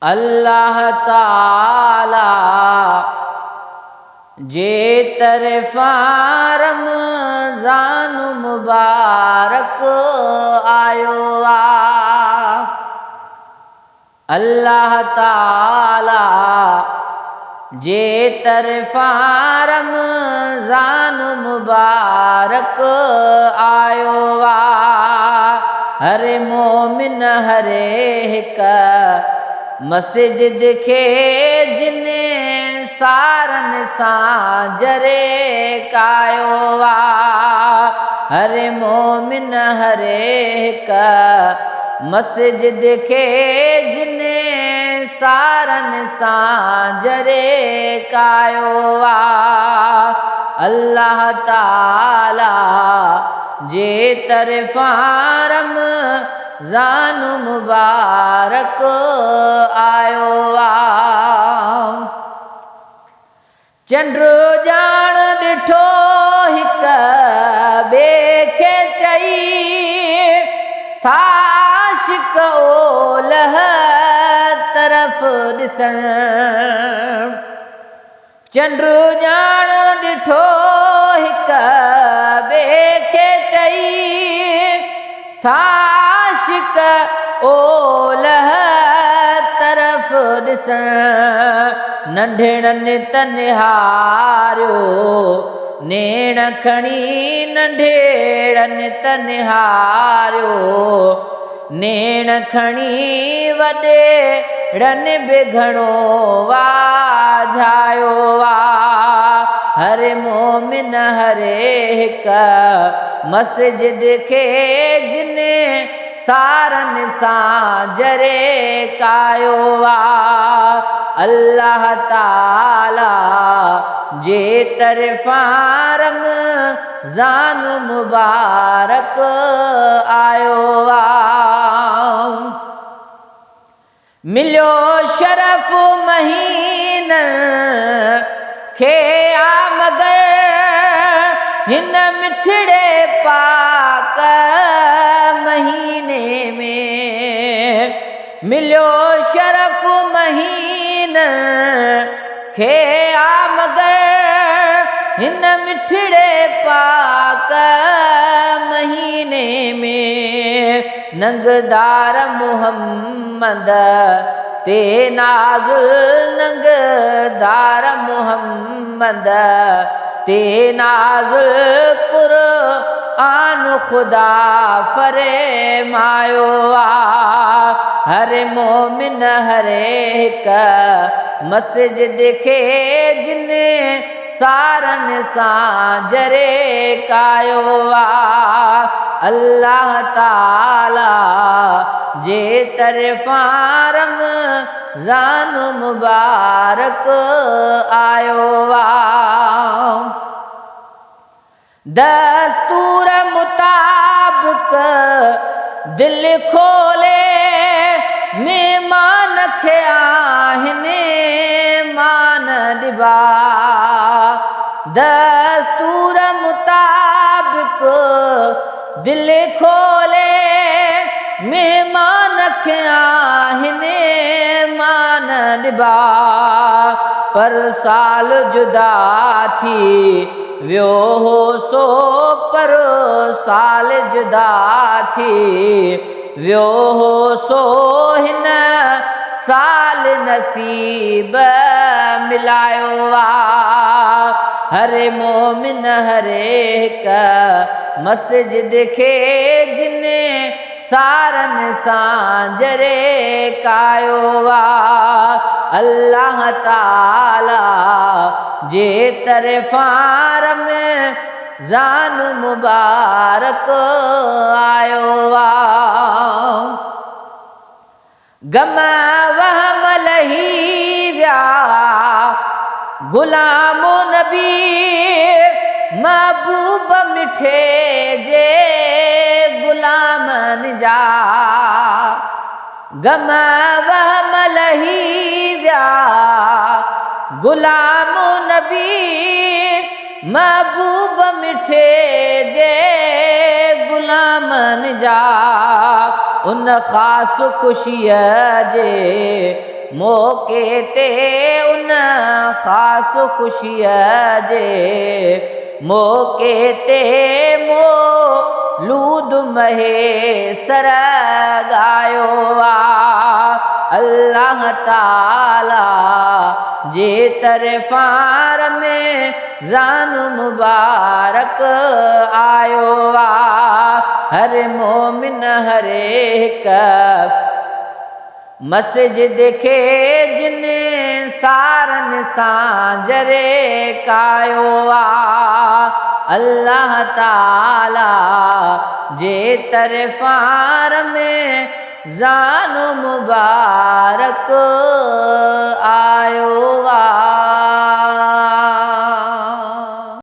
अल्लाह ताला जे तरफ़ा रमज़ान मुबारक आयो आ। अल्लाह ताला जे तरफ़ा रमज़ान मुबारक आयो आ। हर मोमिन हर हिक मस्जिद खे जिने सारन सां जरे कायो आ। हर मोमिन हर हिक मस्जिद खे जिने सारन सां जरे कायो आ। अल्लाह ताला जे तरफ़ा रमज़ान मुबारक आयो आ। चंड ॼाण ॾिठो हिक ॿिए खे चई था आशिक़ ओलह तरफ़ ॾिसण। चंड ॼाण ॾिठो हिक ॿिए खे चई था आशिक़ ओलह तरफ़ ॾिसण। नंढड़नि त निहारियो नेण खणी नंढड़नि त निहारियो नेण खणी वॾेरनि बि घणो वाझायो आ। हर मोमिन हर हिक मस्जिद खे जिने सारन सां जरे कायो आ। अल्लाह ताला जे तरफ़ा रमज़ान मुबारक आयो आ। मिलियो शरफ़ महीनन खे आ मगर हिन मिठड़े पाक महीने में। मिलियो शरफ़ महीनन खे आ मगर हिन मिठड़े पाक महीने में। नंगदार मुहम्मद ते नाज़ुल नंगदार मुहम्मद ते नाज़ुल क़ुरआन खुदा फरमायो आ। हर मोमिन हर हिक मस्जिद खे जिने सारन सां जरे कायो आ। अल्लाह ताला जे तरफ़ा रमज़ान मुबारक आयो आ। दस्तूर मुताबिक दिल खोले मेहमान खे आहिनि मान ॾिबा। दस्तूर मुताबिक दिल खोले मेहमान खे आहिनि मान ॾिबा। पर साल जुदा थी वियो हो सो पर साल जुदा थी वियो हो सो हिन साल नसीब मिलायो आ। हर मोमिन हर हिक मस्जिद खे जिने सारन सां जरे कायो आ। अल्लाह ताला जे तरफ़ा रमज़ान मुबारक आयो आ। गम वहम लही विया गुलामो नबी महबूब मिठे जे गुलामन जा। गम वहम लही विया गुलामो नबी महबूब मिठे जे गुलामन जा। उन ख़ास ख़ुशीअ जे मौके ते उन ख़ास ख़ुशीअ जे मौके ते मौलूद महेसर ॻायो अल्लाह ताला जे तरफ़ार में ज़ान मुबारक आयो हर मोमिन हर हिक मस्जिद खे जिन सारन सां जरे कायो अल्लाह ताला जे तरफ़ार में ज़ान मुबारक आयो